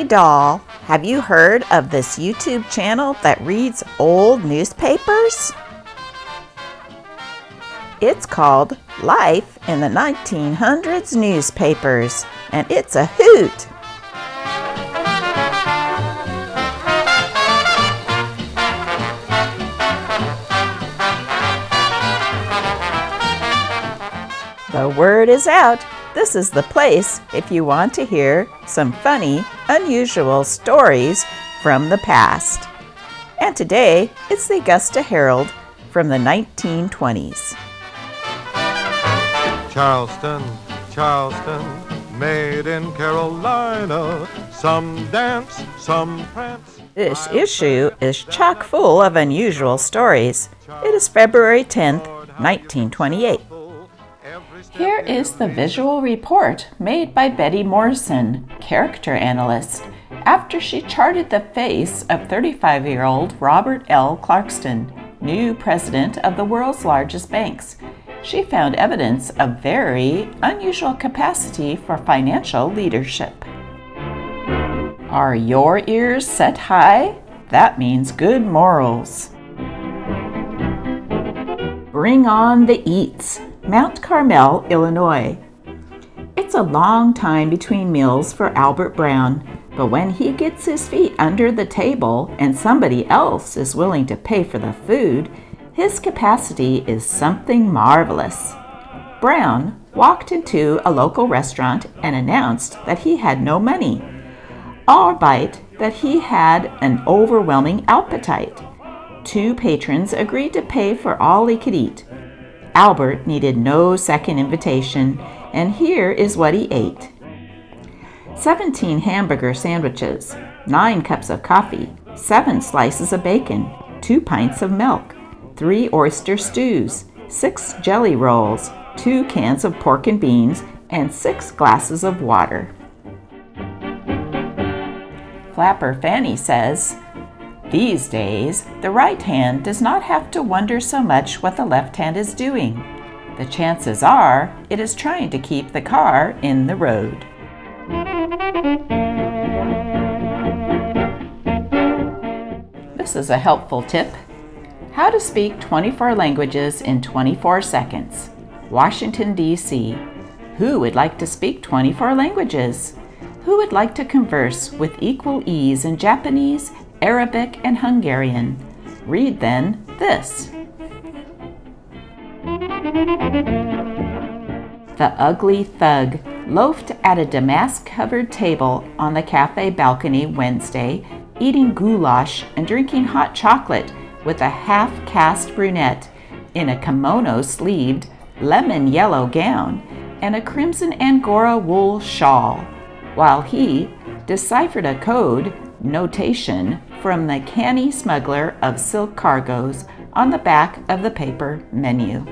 doll, have you heard of this YouTube channel that reads old newspapers? It's called Life in the 1900s Newspapers, and it's a hoot. The word is out. This is the place if you want to hear some funny, unusual stories from the past. And today, it's the Augusta Herald from the 1920s. Charleston, Charleston, made in Carolina, some dance, some prance. This issue is chock full of unusual stories. It is February 10th, 1928. Here is the visual report made by Betty Morrison, character analyst, after she charted the face of 35-year-old Robert L. Clarkston, new president of the world's largest banks. She found evidence of very unusual capacity for financial leadership. Are your ears set high? That means good morals. Bring on the eats. Mount Carmel, Illinois. It's a long time between meals for Albert Brown, but when he gets his feet under the table and somebody else is willing to pay for the food, his capacity is something marvelous. Brown walked into a local restaurant and announced that he had no money, albeit that he had an overwhelming appetite. Two patrons agreed to pay for all he could eat. Albert needed no second invitation, and here is what he ate. 17 hamburger sandwiches, 9 cups of coffee, 7 slices of bacon, 2 pints of milk, 3 oyster stews, 6 jelly rolls, 2 cans of pork and beans, and 6 glasses of water. Flapper Fanny says, "These days, the right hand does not have to wonder so much what the left hand is doing. The chances are it is trying to keep the car in the road." This is a helpful tip. How to speak 24 languages in 24 seconds. Washington, D.C. Who would like to speak 24 languages? Who would like to converse with equal ease in Japanese, Arabic, and Hungarian? Read then this. The ugly thug loafed at a damask-covered table on the cafe balcony Wednesday, eating goulash and drinking hot chocolate with a half-caste brunette in a kimono-sleeved lemon-yellow gown and a crimson Angora wool shawl, while he deciphered a code notation from the canny smuggler of silk cargoes on the back of the paper menu.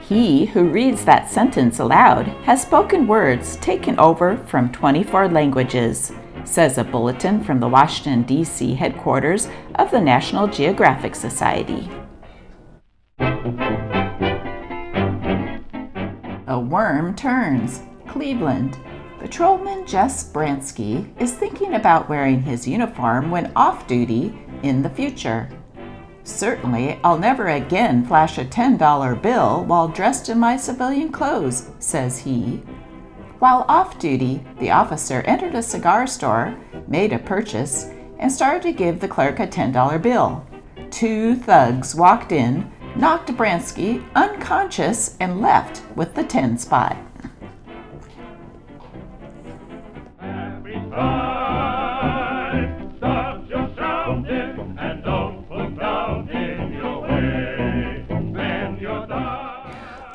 He who reads that sentence aloud has spoken words taken over from 24 languages, says a bulletin from the Washington, D.C. headquarters of the National Geographic Society. A worm turns, Cleveland. Patrolman Jess Bransky is thinking about wearing his uniform when off-duty in the future. "Certainly, I'll never again flash a $10 bill while dressed in my civilian clothes," says he. While off-duty, the officer entered a cigar store, made a purchase, and started to give the clerk a $10 bill. 2 thugs walked in, knocked Bransky unconscious, and left with the 10 spot.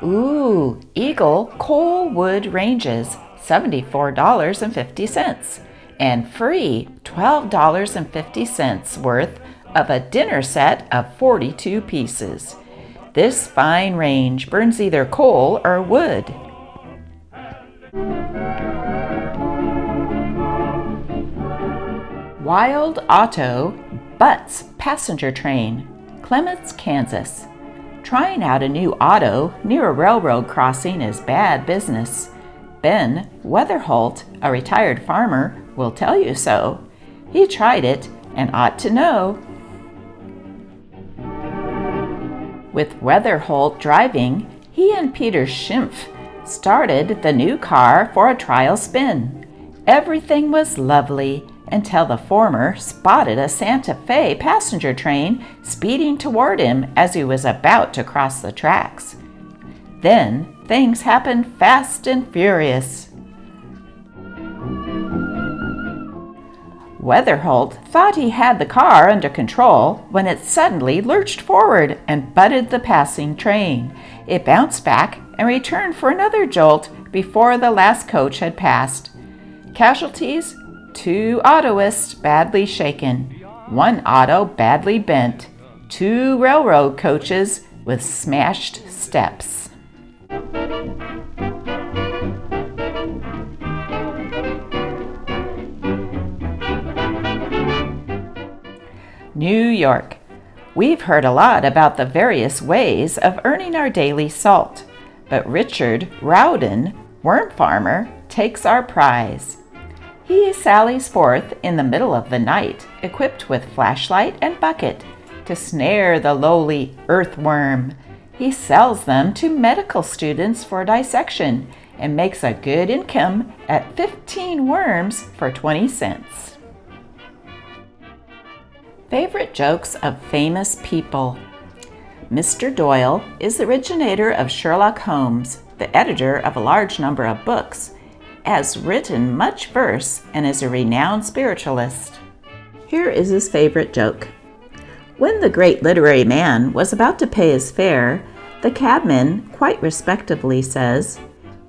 Ooh, Eagle Coal Wood Ranges, $74.50, and free $12.50 worth of a dinner set of 42 pieces. This fine range burns either coal or wood. Wild Auto butts passenger train, Clements, Kansas. Trying out a new auto near a railroad crossing is bad business. Ben Weatherholt, a retired farmer, will tell you so. He tried it and ought to know. With Weatherholt driving, he and Peter Schimpf started the new car for a trial spin. Everything was lovely until the former spotted a Santa Fe passenger train speeding toward him as he was about to cross the tracks. Then things happened fast and furious. Weatherholt thought he had the car under control when it suddenly lurched forward and butted the passing train. It bounced back and returned for another jolt before the last coach had passed. Casualties: 2 autoists badly shaken, 1 auto badly bent, 2 railroad coaches with smashed steps. New York. We've heard a lot about the various ways of earning our daily salt, but Richard Rowden, worm farmer, takes our prize. He sallies forth in the middle of the night, equipped with flashlight and bucket, to snare the lowly earthworm. He sells them to medical students for dissection and makes a good income at 15 worms for 20 cents. Favorite jokes of famous people. Mr. Doyle is the originator of Sherlock Holmes, the editor of a large number of books, has written much verse, and is a renowned spiritualist. Here is his favorite joke. When the great literary man was about to pay his fare, the cabman quite respectably says,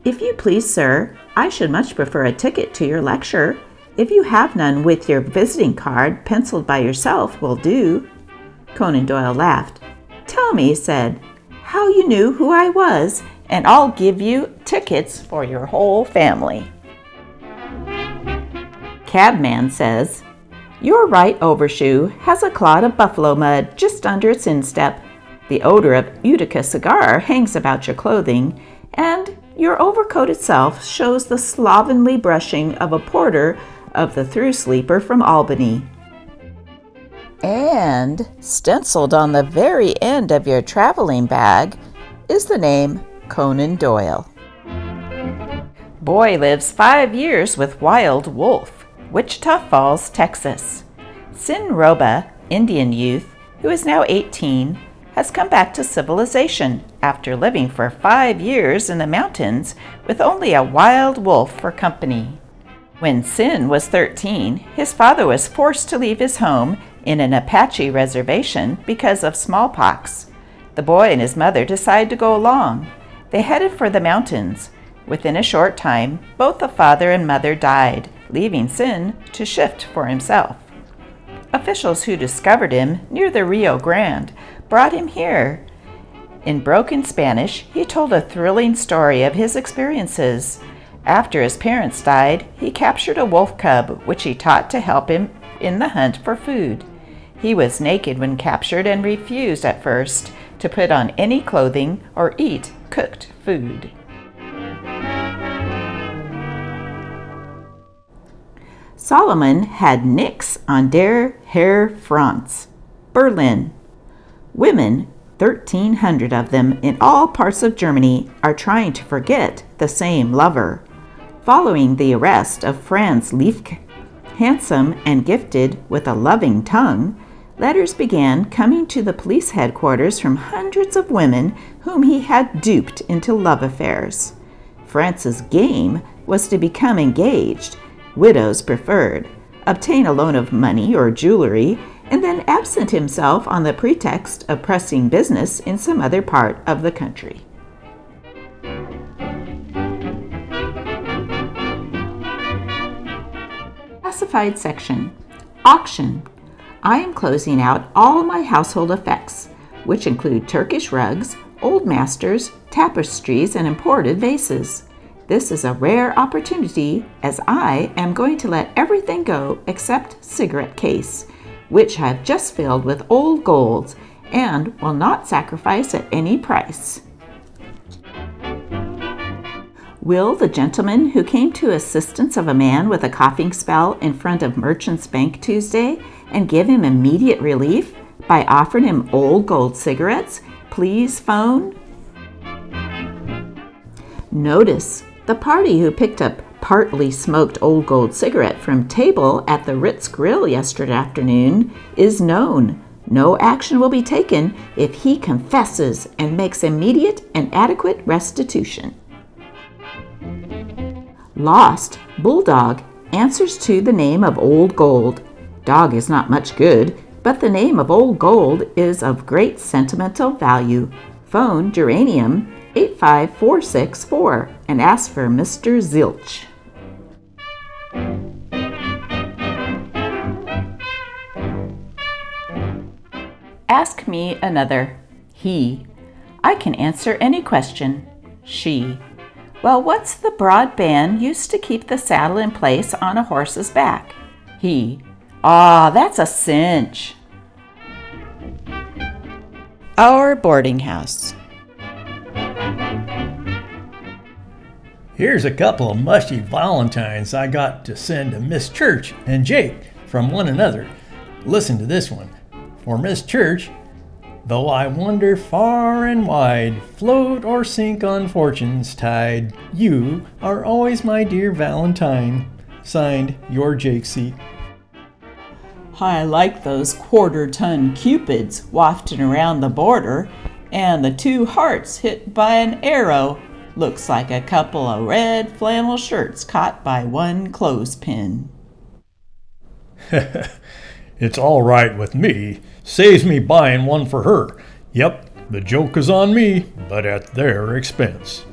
"If you please, sir, I should much prefer a ticket to your lecture. If you have none, with your visiting card penciled by yourself will do." Conan Doyle laughed. "Tell me," he said, "how you knew who I was, and I'll give you tickets for your whole family." Cabman says, "Your right overshoe has a clod of buffalo mud just under its instep. The odor of Utica cigar hangs about your clothing, and your overcoat itself shows the slovenly brushing of a porter of the through sleeper from Albany. And stenciled on the very end of your traveling bag is the name Conan Doyle." Boy lives 5 years with wild wolf, Wichita Falls, Texas. Sin Roba, Indian youth, who is now 18, has come back to civilization after living for 5 years in the mountains with only a wild wolf for company. When Sin was 13, his father was forced to leave his home in an Apache reservation because of smallpox. The boy and his mother decided to go along. They headed for the mountains. Within a short time, both the father and mother died, leaving Sin to shift for himself. Officials who discovered him near the Rio Grande brought him here. In broken Spanish, he told a thrilling story of his experiences. After his parents died, he captured a wolf cub, which he taught to help him in the hunt for food. He was naked when captured and refused at first to put on any clothing or eat cooked food. Solomon had nix on der Herr Franz. Berlin. Women, 1,300 of them in all parts of Germany, are trying to forget the same lover. Following the arrest of Franz Liefke, handsome and gifted with a loving tongue, letters began coming to the police headquarters from hundreds of women whom he had duped into love affairs. Franz's game was to become engaged, widows preferred, obtain a loan of money or jewelry, and then absent himself on the pretext of pressing business in some other part of the country. Classified section. Auction. I am closing out all my household effects, which include Turkish rugs, old masters, tapestries, and imported vases. This is a rare opportunity, as I am going to let everything go except cigarette case, which I have just filled with old golds and will not sacrifice at any price. Will the gentleman who came to assistance of a man with a coughing spell in front of Merchant's Bank Tuesday and give him immediate relief by offering him old gold cigarettes please phone? Notice the party who picked up partly smoked old gold cigarette from table at the Ritz Grill yesterday afternoon is known. No action will be taken if he confesses and makes immediate and adequate restitution. Lost, Bulldog, answers to the name of Old Gold. Dog is not much good, but the name of Old Gold is of great sentimental value. Phone Geranium 85464 and ask for Mr. Zilch. Ask me another. He. I can answer any question. She. Well, what's the broad band used to keep the saddle in place on a horse's back? He. That's a cinch. Our boarding house. Here's a couple of mushy Valentines I got to send to Miss Church and Jake from one another. Listen to this one. For Miss Church, though I wander far and wide, float or sink on fortune's tide, you are always my dear Valentine. Signed, your Jakesy. I like those quarter-ton cupids wafting around the border, and the two hearts hit by an arrow. Looks like a couple of red flannel shirts caught by one clothespin. It's all right with me. Saves me buying one for her. Yep, the joke is on me, but at their expense.